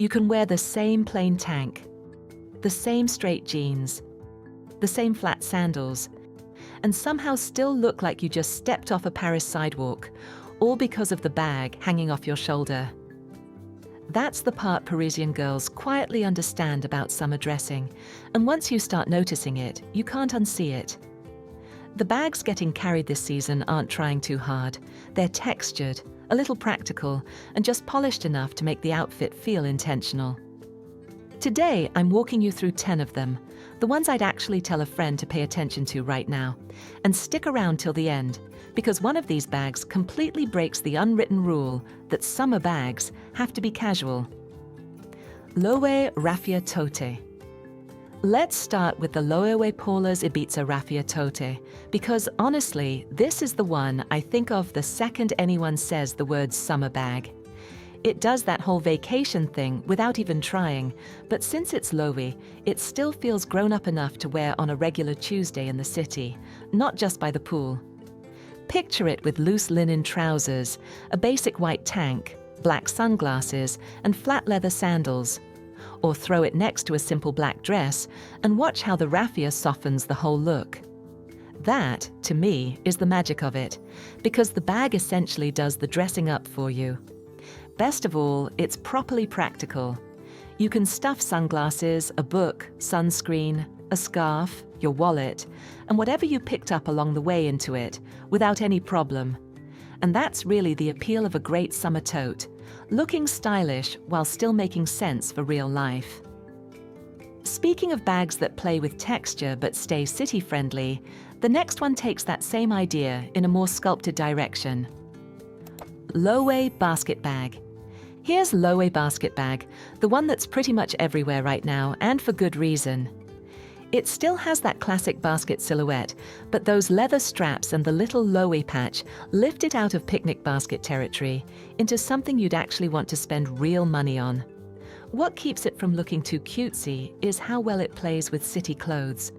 You can wear the same plain tank, the same straight jeans, the same flat sandals, and somehow still look like you just stepped off a Paris sidewalk, all because of the bag hanging off your shoulder. That's the part Parisian girls quietly understand about summer dressing, and once you start noticing it, you can't unsee it. The bags getting carried this season aren't trying too hard. They're textured, a little practical, and just polished enough to make the outfit feel intentional. Today, I'm walking you through 10 of them, the ones I'd actually tell a friend to pay attention to right now. And stick around till the end, because one of these bags completely breaks the unwritten rule that summer bags have to be casual. Loewe Raffia Tote. Let's start with the Loewe Paula's Ibiza Raffia Tote, because honestly, this is the one I think of the second anyone says the word summer bag. It does that whole vacation thing without even trying, but since it's Loewe, it still feels grown up enough to wear on a regular Tuesday in the city, not just by the pool. Picture it with loose linen trousers, a basic white tank, black sunglasses, and flat leather sandals. Or throw it next to a simple black dress and watch how the raffia softens the whole look. That, to me, is the magic of it, because the bag essentially does the dressing up for you. Best of all, it's properly practical. You can stuff sunglasses, a book, sunscreen, a scarf, your wallet, and whatever you picked up along the way into it, without any problem. And that's really the appeal of a great summer tote, looking stylish while still making sense for real life. Speaking of bags that play with texture but stay city-friendly, the next one takes that same idea in a more sculpted direction. Loewe basket bag. Here's Loewe basket bag, the one that's pretty much everywhere right now, and for good reason. It still has that classic basket silhouette, but those leather straps and the little Loewe patch lift it out of picnic basket territory into something you'd actually want to spend real money on. What keeps it from looking too cutesy is how well it plays with city clothes.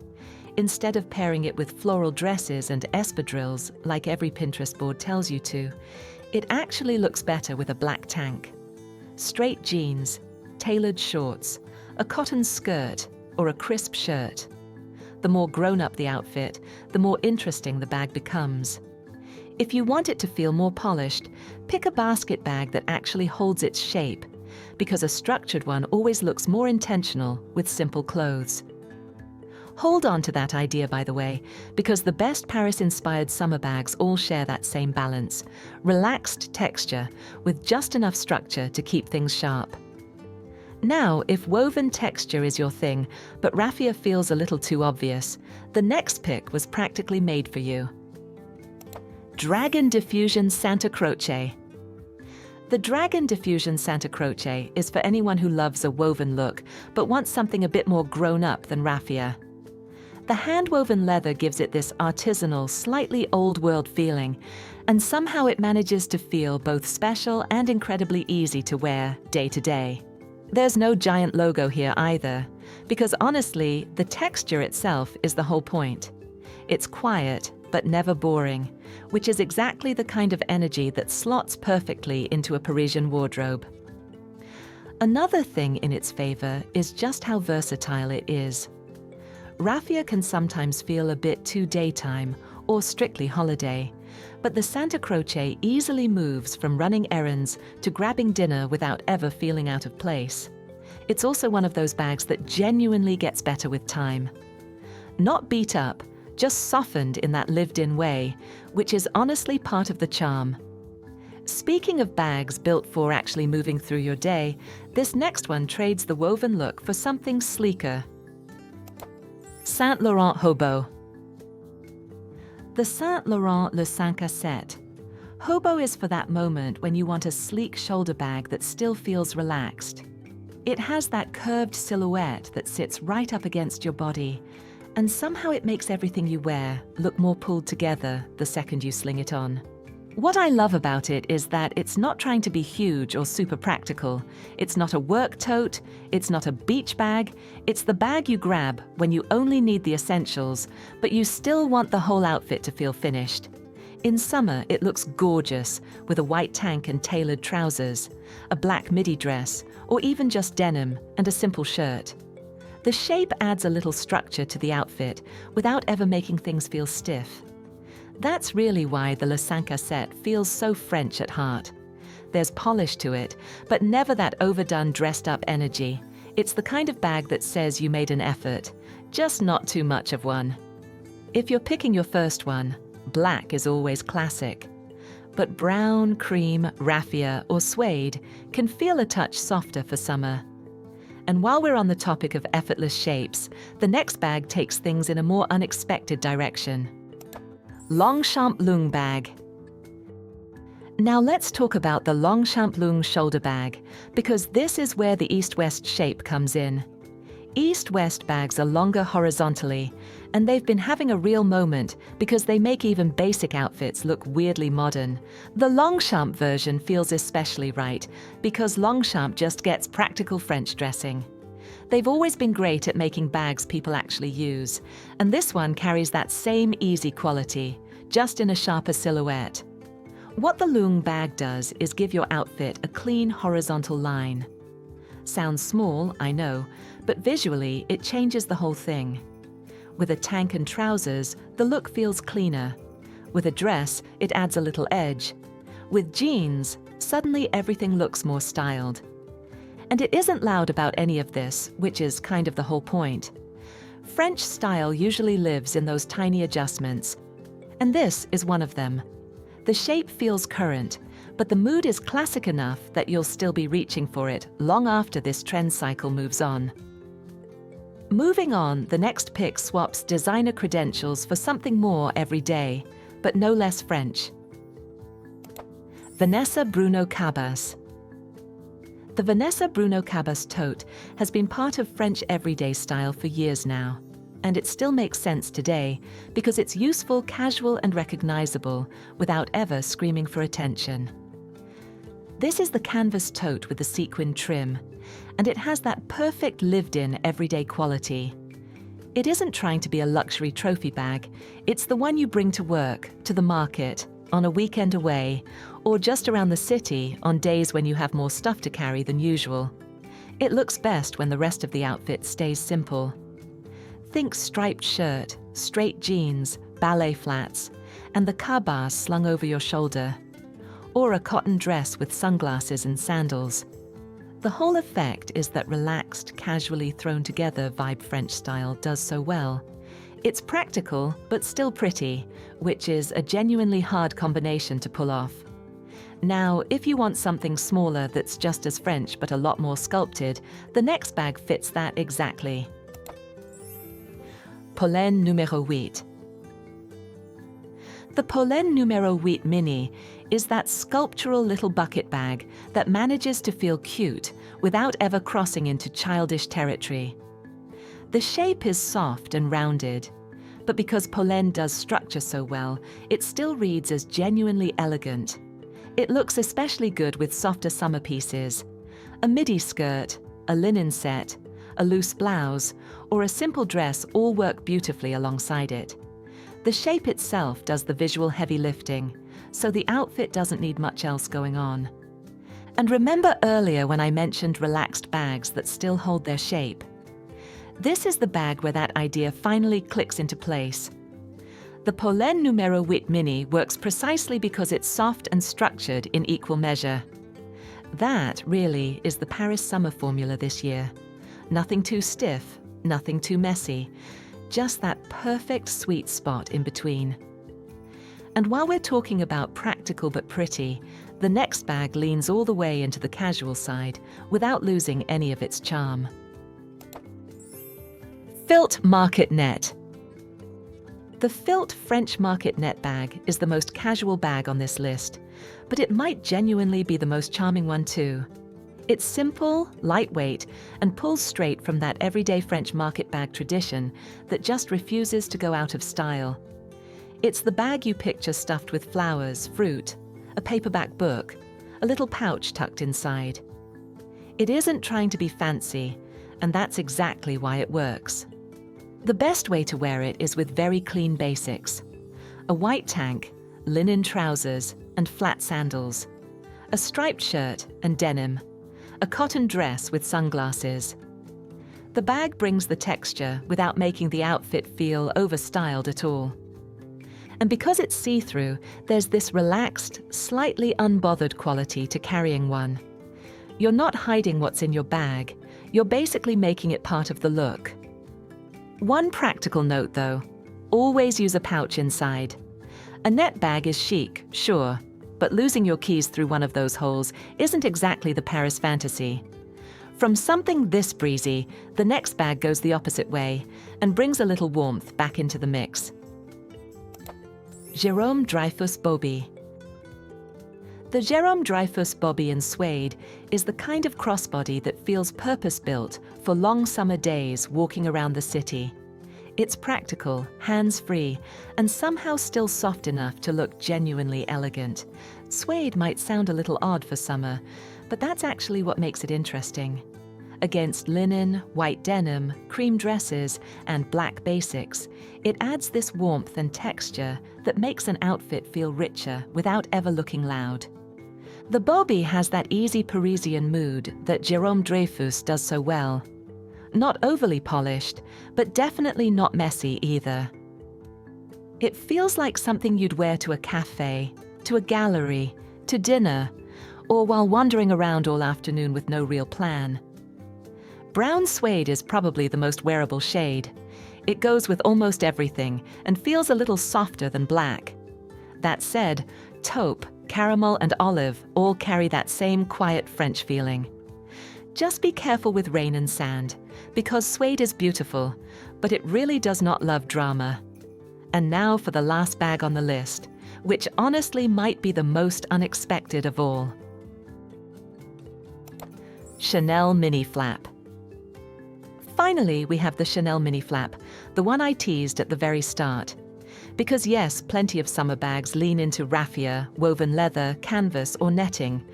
Instead of pairing it with floral dresses and espadrilles, like every Pinterest board tells you to, it actually looks better with a black tank, straight jeans, tailored shorts, a cotton skirt, or a crisp shirt. The more grown-up the outfit, the more interesting the bag becomes. If you want it to feel more polished, pick a basket bag that actually holds its shape, because a structured one always looks more intentional with simple clothes. Hold on to that idea, by the way, because the best Paris-inspired summer bags all share that same balance, relaxed texture with just enough structure to keep things sharp. Now, if woven texture is your thing, but raffia feels a little too obvious, the next pick was practically made for you. Dragon Diffusion Santa Croce. The Dragon Diffusion Santa Croce is for anyone who loves a woven look, but wants something a bit more grown up than raffia. The hand-woven leather gives it this artisanal, slightly old-world feeling, and somehow it manages to feel both special and incredibly easy to wear day to day. There's no giant logo here either, because honestly, the texture itself is the whole point. It's quiet, but never boring, which is exactly the kind of energy that slots perfectly into a Parisian wardrobe. Another thing in its favor is just how versatile it is. Raffia can sometimes feel a bit too daytime or strictly holiday, but the Santa Croce easily moves from running errands to grabbing dinner without ever feeling out of place. It's also one of those bags that genuinely gets better with time. Not beat up, just softened in that lived-in way, which is honestly part of the charm. Speaking of bags built for actually moving through your day, this next one trades the woven look for something sleeker. Saint Laurent Hobo. The Saint Laurent Le 5 à 7. Hobo is for that moment when you want a sleek shoulder bag that still feels relaxed. It has that curved silhouette that sits right up against your body, and somehow it makes everything you wear look more pulled together the second you sling it on. What I love about it is that it's not trying to be huge or super practical. It's not a work tote, it's not a beach bag, it's the bag you grab when you only need the essentials, but you still want the whole outfit to feel finished. In summer, it looks gorgeous with a white tank and tailored trousers, a black midi dress, or even just denim and a simple shirt. The shape adds a little structure to the outfit without ever making things feel stiff. That's really why the Le 5 à 7 feels so French at heart. There's polish to it, but never that overdone dressed-up energy. It's the kind of bag that says you made an effort, just not too much of one. If you're picking your first one, black is always classic. But brown, cream, raffia, or suede can feel a touch softer for summer. And while we're on the topic of effortless shapes, the next bag takes things in a more unexpected direction. Longchamp Loewe bag. Now let's talk about the Longchamp Loewe shoulder bag, because this is where the East-West shape comes in. East-West bags are longer horizontally, and they've been having a real moment because they make even basic outfits look weirdly modern. The Longchamp version feels especially right because Longchamp just gets practical French dressing. They've always been great at making bags people actually use, and this one carries that same easy quality, just in a sharper silhouette. What the Loewe bag does is give your outfit a clean horizontal line. Sounds small, I know, but visually it changes the whole thing. With a tank and trousers, the look feels cleaner. With a dress, it adds a little edge. With jeans, suddenly everything looks more styled. And it isn't loud about any of this, which is kind of the whole point. French style usually lives in those tiny adjustments, and this is one of them. The shape feels current, but the mood is classic enough that you'll still be reaching for it long after this trend cycle moves on. Moving on, the next pick swaps designer credentials for something more everyday, but no less French. Vanessa Bruno Cabas. The Vanessa Bruno Cabas tote has been part of French everyday style for years now, and it still makes sense today because it's useful, casual, and recognizable without ever screaming for attention. This is the canvas tote with the sequin trim, and it has that perfect lived-in everyday quality. It isn't trying to be a luxury trophy bag, it's the one you bring to work, to the market, on a weekend away, or just around the city on days when you have more stuff to carry than usual. It looks best when the rest of the outfit stays simple. Think striped shirt, straight jeans, ballet flats, and the cabas slung over your shoulder. Or a cotton dress with sunglasses and sandals. The whole effect is that relaxed, casually thrown together vibe French style does so well. It's practical, but still pretty, which is a genuinely hard combination to pull off. Now, if you want something smaller that's just as French but a lot more sculpted, the next bag fits that exactly. Polène numéro 8. The Polène numéro 8 mini is that sculptural little bucket bag that manages to feel cute without ever crossing into childish territory. The shape is soft and rounded, but because Polène does structure so well, it still reads as genuinely elegant. It looks especially good with softer summer pieces. A midi skirt, a linen set, a loose blouse, or a simple dress all work beautifully alongside it. The shape itself does the visual heavy lifting, so the outfit doesn't need much else going on. And remember earlier when I mentioned relaxed bags that still hold their shape? This is the bag where that idea finally clicks into place. The Polène numéro 8 mini works precisely because it's soft and structured in equal measure. That, really, is the Paris summer formula this year. Nothing too stiff, nothing too messy, just that perfect sweet spot in between. And while we're talking about practical but pretty, the next bag leans all the way into the casual side without losing any of its charm. Filt Market Net. The Filt French Market Net bag is the most casual bag on this list, but it might genuinely be the most charming one too. It's simple, lightweight, and pulls straight from that everyday French market bag tradition that just refuses to go out of style. It's the bag you picture stuffed with flowers, fruit, a paperback book, a little pouch tucked inside. It isn't trying to be fancy, and that's exactly why it works. The best way to wear it is with very clean basics. A white tank, linen trousers, and flat sandals, a striped shirt and denim, a cotton dress with sunglasses. The bag brings the texture without making the outfit feel overstyled at all. And because it's see-through, there's this relaxed, slightly unbothered quality to carrying one. You're not hiding what's in your bag, you're basically making it part of the look. One practical note though, always use a pouch inside. A net bag is chic, sure, but losing your keys through one of those holes isn't exactly the Paris fantasy. From something this breezy, the next bag goes the opposite way and brings a little warmth back into the mix. Jérôme Dreyfus Bobby. The Jérôme Dreyfus Bobby in suede is the kind of crossbody that feels purpose-built for long summer days walking around the city. It's practical, hands-free, and somehow still soft enough to look genuinely elegant. Suede might sound a little odd for summer, but that's actually what makes it interesting. Against linen, white denim, cream dresses, and black basics, it adds this warmth and texture that makes an outfit feel richer without ever looking loud. The Bobby has that easy Parisian mood that Jérôme Dreyfus does so well. Not overly polished, but definitely not messy either. It feels like something you'd wear to a cafe, to a gallery, to dinner, or while wandering around all afternoon with no real plan. Brown suede is probably the most wearable shade. It goes with almost everything and feels a little softer than black. That said, taupe, caramel, and olive all carry that same quiet French feeling. Just be careful with rain and sand, because suede is beautiful, but it really does not love drama. And now for the last bag on the list, which honestly might be the most unexpected of all. Chanel Mini Flap. Finally, we have the Chanel Mini Flap, the one I teased at the very start. Because yes, plenty of summer bags lean into raffia, woven leather, canvas, or netting.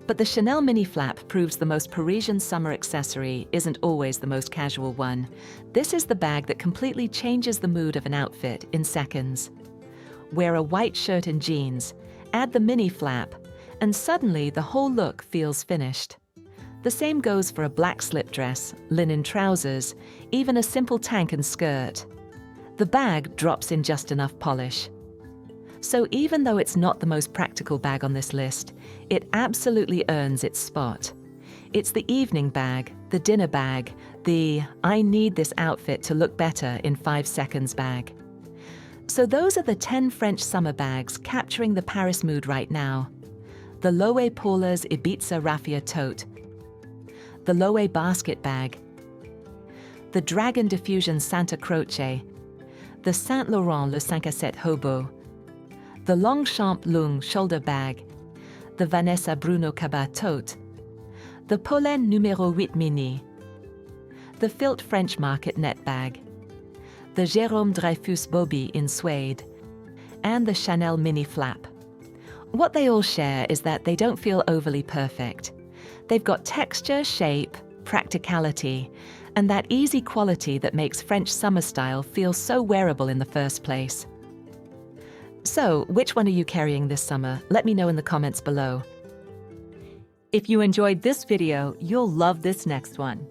But the Chanel Mini Flap proves the most Parisian summer accessory isn't always the most casual one. This is the bag that completely changes the mood of an outfit in seconds. Wear a white shirt and jeans, add the mini flap, and suddenly the whole look feels finished. The same goes for a black slip dress, linen trousers, even a simple tank and skirt. The bag drops in just enough polish. So even though it's not the most practical bag on this list, it absolutely earns its spot. It's the evening bag, the dinner bag, the I need this outfit to look better in 5 seconds bag. So those are the 10 French summer bags capturing the Paris mood right now. The Loewe Paula's Ibiza Raffia Tote, the Loewe basket bag, the Dragon Diffusion Santa Croce, the Saint Laurent Le 5 à 7 Hobo, the Longchamp Lung shoulder bag, the Vanessa Bruno Cabas Tote, the Pollen Numéro 8 Mini, the Filt French Market net bag, the Jérôme Dreyfus Bobby in suede, and the Chanel Mini Flap. What they all share is that they don't feel overly perfect. They've got texture, shape, practicality, and that easy quality that makes French summer style feel so wearable in the first place. So, which one are you carrying this summer? Let me know in the comments below. If you enjoyed this video, you'll love this next one.